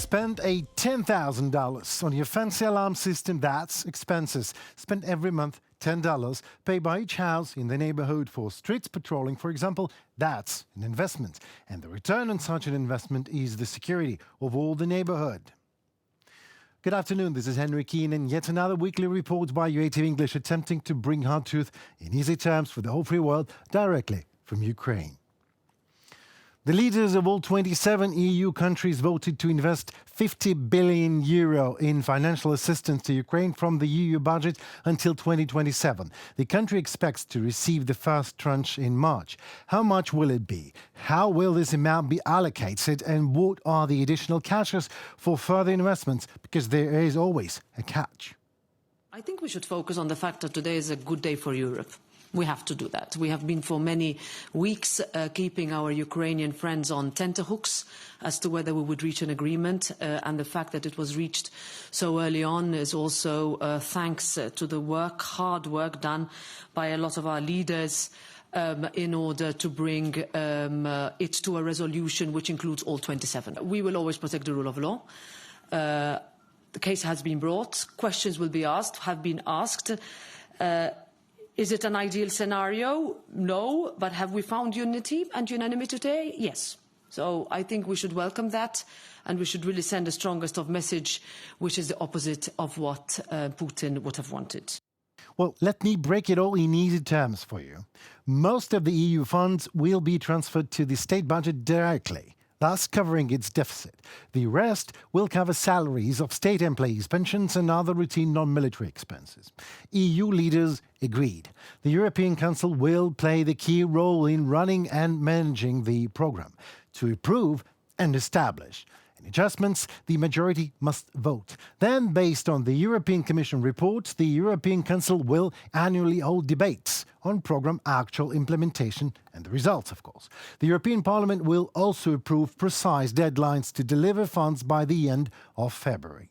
Spend a $10,000 on your fancy alarm system. That's expenses. Spend every month $10 paid by each house in the neighborhood for street patrolling, for example. That's an investment. And the return on such an investment is the security of all the neighborhood. Good afternoon, this is Henry Keane, and yet another weekly report by UATV English attempting to bring hard truth in easy terms for the whole free world directly from Ukraine. The leaders of all 27 EU countries voted to invest €50 billion in financial assistance to Ukraine from the EU budget until 2027. The country expects to receive the first tranche in March. How much will it be? How will this amount be allocated? And what are the additional catches for further investments? Because there is always a catch. I think we should focus on the fact that today is a good day for Europe. We have to do that. We have been for many weeks keeping our Ukrainian friends on tenterhooks as to whether we would reach an agreement. And the fact that it was reached so early on is also thanks to the hard work done by a lot of our leaders in order to bring it to a resolution which includes all 27. We will always protect the rule of law. The case has been brought. Questions will be asked, have been asked. Is it an ideal scenario? No. But have we found unity and unanimity today? Yes. So I think we should welcome that, and we should really send the strongest of message, which is the opposite of what Putin would have wanted. Well, let me break it all in easy terms for you. Most of the EU funds will be transferred to the state budget directly, thus covering its deficit. The rest will cover salaries of state employees, pensions and other routine non-military expenses. EU leaders agreed. The European Council will play the key role in running and managing the programme. To approve and establish any adjustments, the majority must vote. Then, based on the European Commission report, the European Council will annually hold debates on programme actual implementation and the results, of course. The European Parliament will also approve precise deadlines to deliver funds by the end of February.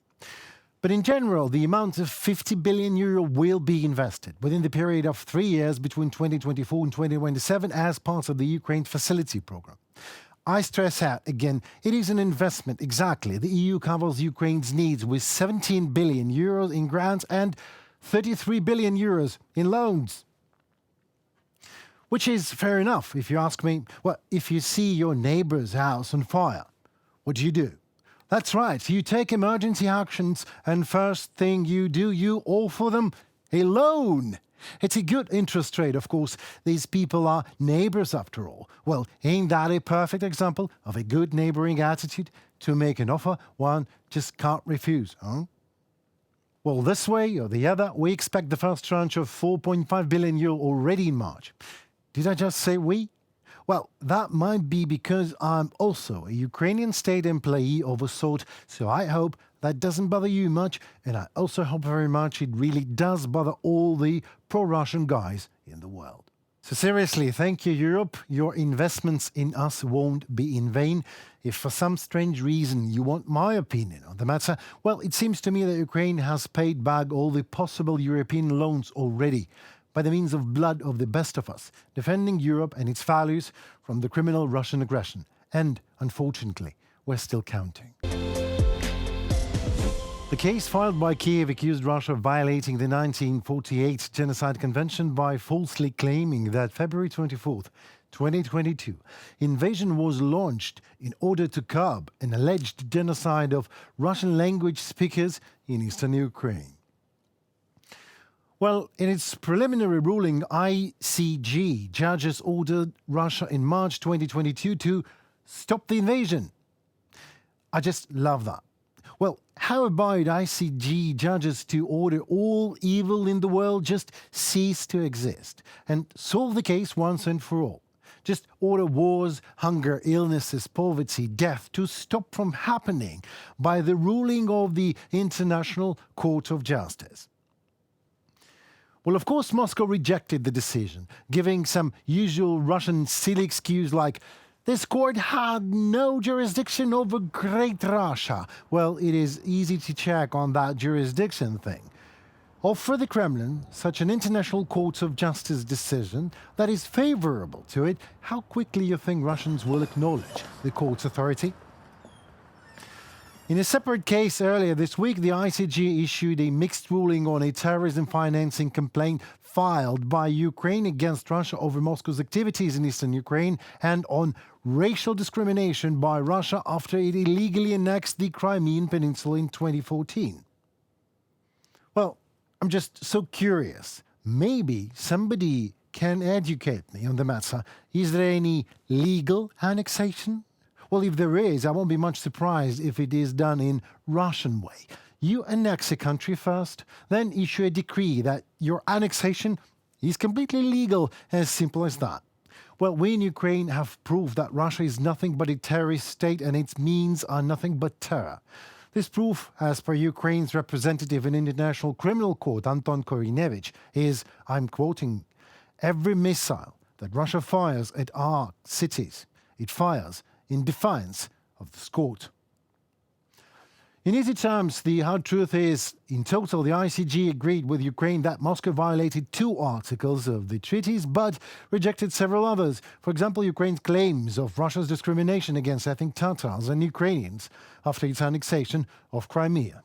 But in general, the amount of €50 billion will be invested within the period of 3 years between 2024 and 2027 as part of the Ukraine Facility Programme. I stress out again, it is an investment, exactly. The EU covers Ukraine's needs with €17 billion in grants and €33 billion in loans. Which is fair enough, if you ask me. Well, if you see your neighbour's house on fire, what do? That's right, you take emergency actions, and first thing you do, you offer them a loan. It's a good interest rate, of course. These people are neighbours after all. Well, ain't that a perfect example of a good neighbouring attitude? To make an offer one just can't refuse, huh? Well, this way or the other, we expect the first tranche of €4.5 billion already in March. Did I just say we? Well, that might be because I'm also a Ukrainian state employee of a sort, so I hope that doesn't bother you much, and I also hope very much it really does bother all the pro-Russian guys in the world. So seriously, thank you, Europe. Your investments in us won't be in vain. If for some strange reason you want my opinion on the matter, well, it seems to me that Ukraine has paid back all the possible European loans already, by the means of blood of the best of us, defending Europe and its values from the criminal Russian aggression. And, unfortunately, we're still counting. The case filed by Kiev accused Russia of violating the 1948 Genocide Convention by falsely claiming that February 24th, 2022, invasion was launched in order to curb an alleged genocide of Russian language speakers in eastern Ukraine. Well, in its preliminary ruling, ICJ judges ordered Russia in March 2022 to stop the invasion. I just love that. Well, how about ICJ judges to order all evil in the world just cease to exist and solve the case once and for all? Just order wars, hunger, illnesses, poverty, death to stop from happening by the ruling of the International Court of Justice. Well, of course, Moscow rejected the decision, giving some usual Russian silly excuse like, this court had no jurisdiction over Great Russia. Well, it is easy to check on that jurisdiction thing. Offer the Kremlin such an International Court of Justice decision that is favorable to it, how quickly you think Russians will acknowledge the court's authority? In a separate case earlier this week, the ICJ issued a mixed ruling on a terrorism financing complaint filed by Ukraine against Russia over Moscow's activities in eastern Ukraine and on racial discrimination by Russia after it illegally annexed the Crimean Peninsula in 2014. Well, I'm just so curious. Maybe somebody can educate me on the matter. Is there any legal annexation? Well, if there is, I won't be much surprised if it is done in Russian way. You annex a country first, then issue a decree that your annexation is completely legal, as simple as that. Well, we in Ukraine have proved that Russia is nothing but a terrorist state and its means are nothing but terror. This proof, as per Ukraine's representative in International Criminal Court, Anton Korinevich, is, I'm quoting, every missile that Russia fires at our cities, it fires in defiance of this court. In easy terms, the hard truth is, in total, the ICJ agreed with Ukraine that Moscow violated 2 articles of the treaties, but rejected several others. For example, Ukraine's claims of Russia's discrimination against ethnic Tatars and Ukrainians after its annexation of Crimea.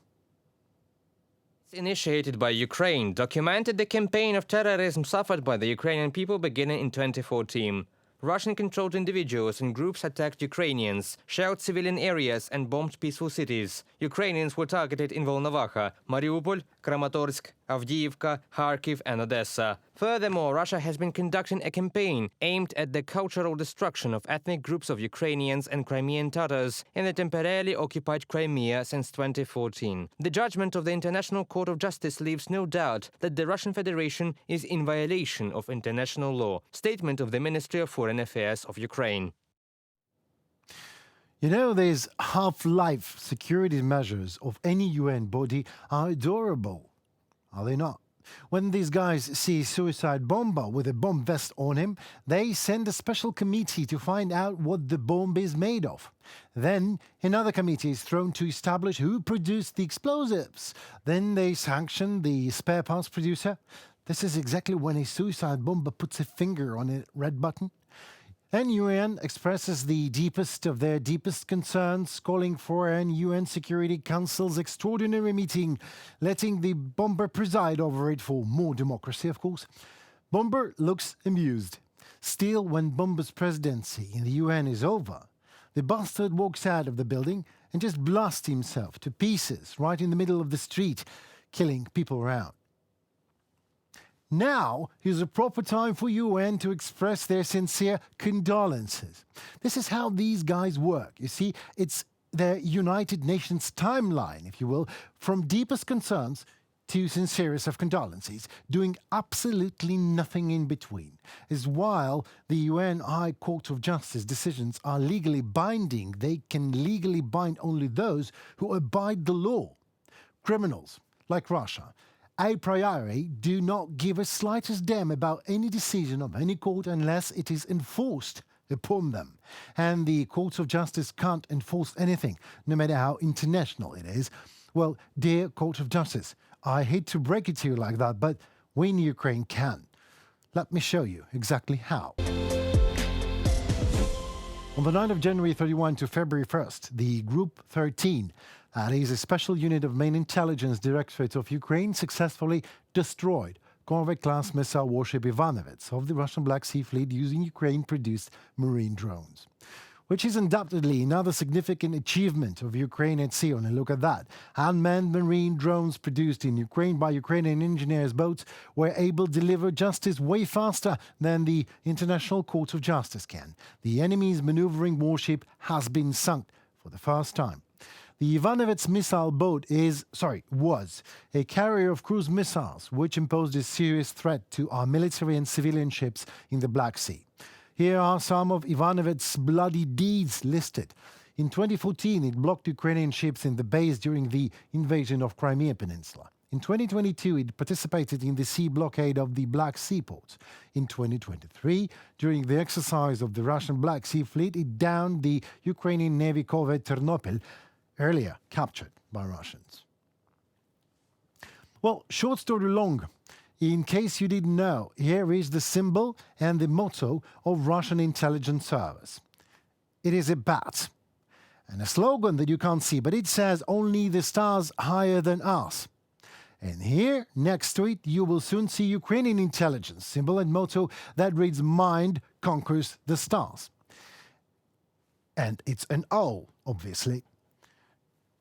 Initiated by Ukraine, documented the campaign of terrorism suffered by the Ukrainian people beginning in 2014. Russian-controlled individuals and groups attacked Ukrainians, shelled civilian areas and bombed peaceful cities. Ukrainians were targeted in Volnovakha, Mariupol, Kramatorsk, Avdiivka, Kharkiv and Odessa. Furthermore, Russia has been conducting a campaign aimed at the cultural destruction of ethnic groups of Ukrainians and Crimean Tatars in the temporarily occupied Crimea since 2014. The judgment of the International Court of Justice leaves no doubt that the Russian Federation is in violation of international law. Statement of the Ministry of Foreign Affairs of Ukraine. You know, these half-life security measures of any UN body are adorable, are they not? When these guys see a suicide bomber with a bomb vest on him, they send a special committee to find out what the bomb is made of. Then another committee is thrown to establish who produced the explosives. Then they sanction the spare parts producer. This is exactly when a suicide bomber puts a finger on a red button. Then UN expresses the deepest of their deepest concerns, calling for an UN Security Council's extraordinary meeting, letting the bomber preside over it for more democracy, of course. Bomber looks amused. Still, when Bomber's presidency in the UN is over, the bastard walks out of the building and just blasts himself to pieces right in the middle of the street, killing people around. Now is a proper time for UN to express their sincere condolences. This is how these guys work. You see, it's their United Nations timeline, if you will, from deepest concerns to sincerest of condolences, doing absolutely nothing in between. As while the UN High Court of Justice decisions are legally binding, they can legally bind only those who abide the law. Criminals, like Russia, a priori do not give a slightest damn about any decision of any court unless it is enforced upon them. And the courts of justice can't enforce anything, no matter how international it is. Well, dear Court of Justice, I hate to break it to you like that, but we in Ukraine can. Let me show you exactly how. On the night of January 31 to February 1st, the Group 13, that is a special unit of main intelligence directorate of Ukraine, successfully destroyed convoy-class missile warship Ivanovets of the Russian Black Sea Fleet using Ukraine-produced marine drones, which is undoubtedly another significant achievement of Ukraine at sea. And look at that. Unmanned marine drones produced in Ukraine by Ukrainian engineers' boats were able to deliver justice way faster than the International Court of Justice can. The enemy's maneuvering warship has been sunk for the first time. The Ivanovets missile boat was a carrier of cruise missiles, which imposed a serious threat to our military and civilian ships in the Black Sea. Here are some of Ivanovets' bloody deeds listed. In 2014, it blocked Ukrainian ships in the bays during the invasion of Crimea Peninsula. In 2022, it participated in the sea blockade of the Black Sea ports. In 2023, during the exercise of the Russian Black Sea Fleet, it downed the Ukrainian Navy corvette Ternopil, earlier captured by Russians. Well, short story long. In case you didn't know, here is the symbol and the motto of Russian intelligence service. It is a bat. and a slogan that you can't see, but it says only the stars higher than us. And here, next to it, you will soon see Ukrainian Intelligence symbol and motto that reads "Mind conquers the stars." And it's an O, obviously,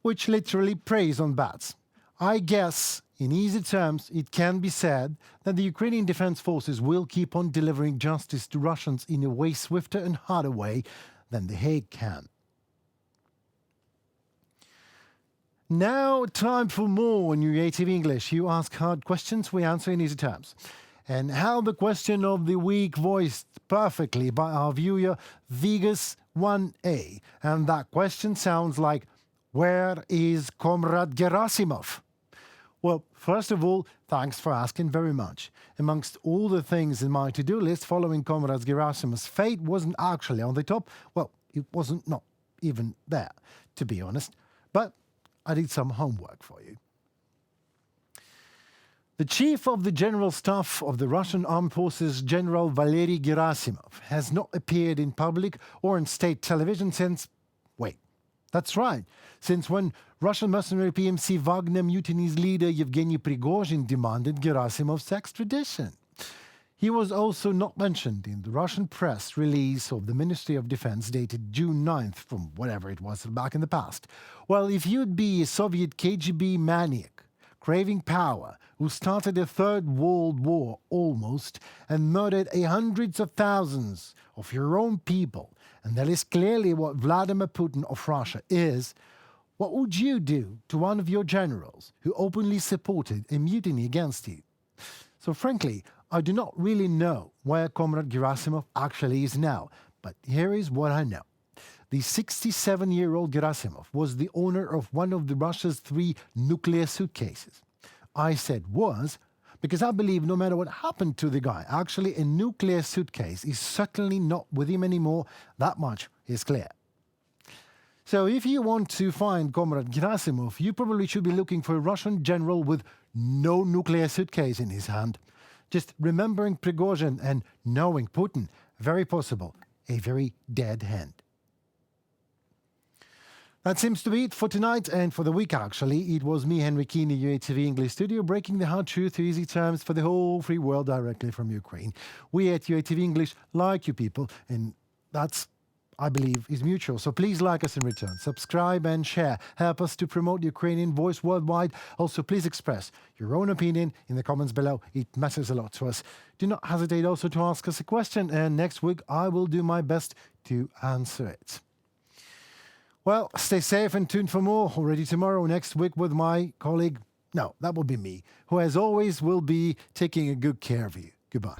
which literally preys on bats. I guess, in easy terms, it can be said that the Ukrainian Defense Forces will keep on delivering justice to Russians in a way swifter and harder way than The Hague can. Now, time for more on UATV English. You ask hard questions, we answer in easy terms. And how the question of the week voiced perfectly by our viewer, Vegas1A. And that question sounds like, where is Comrade Gerasimov? Well, first of all, thanks for asking very much. Amongst all the things in my to-do list following Comrade Gerasimov's fate wasn't actually on the top. Well, it wasn't not even there, to be honest. But I did some homework for you. The chief of the General Staff of the Russian Armed Forces, General Valery Gerasimov, has not appeared in public or on state television since... Wait, that's right. Since when Russian mercenary PMC Wagner mutiny's leader Yevgeny Prigozhin demanded Gerasimov's extradition. He was also not mentioned in the Russian press release of the Ministry of Defense dated June 9th from whatever it was back in the past. Well, if you'd be a Soviet KGB maniac, craving power, who started a third world war almost and murdered hundreds of thousands of your own people, and that is clearly what Vladimir Putin of Russia is, what would you do to one of your generals who openly supported a mutiny against you? So frankly, I do not really know where Comrade Gerasimov actually is now, but here is what I know. The 67-year-old Gerasimov was the owner of one of Russia's 3 nuclear suitcases. I said was because I believe no matter what happened to the guy, actually a nuclear suitcase is certainly not with him anymore. That much is clear. So if you want to find Comrade Gerasimov, you probably should be looking for a Russian general with no nuclear suitcase in his hand. Just remembering Prigozhin and knowing Putin, very possible, a very dead hand. That seems to be it for tonight and for the week, actually. It was me, Henry Keane, UATV English Studio, breaking the hard truth to easy terms for the whole free world directly from Ukraine. We at UATV English like you people, and that's, I believe, is mutual. So please like us in return, subscribe and share. Help us to promote Ukrainian voice worldwide. Also, please express your own opinion in the comments below. It matters a lot to us. Do not hesitate also to ask us a question, and next week I will do my best to answer it. Well, stay safe and tuned for more already tomorrow, next week with my colleague, no, that will be me, who as always will be taking a good care of you. Goodbye.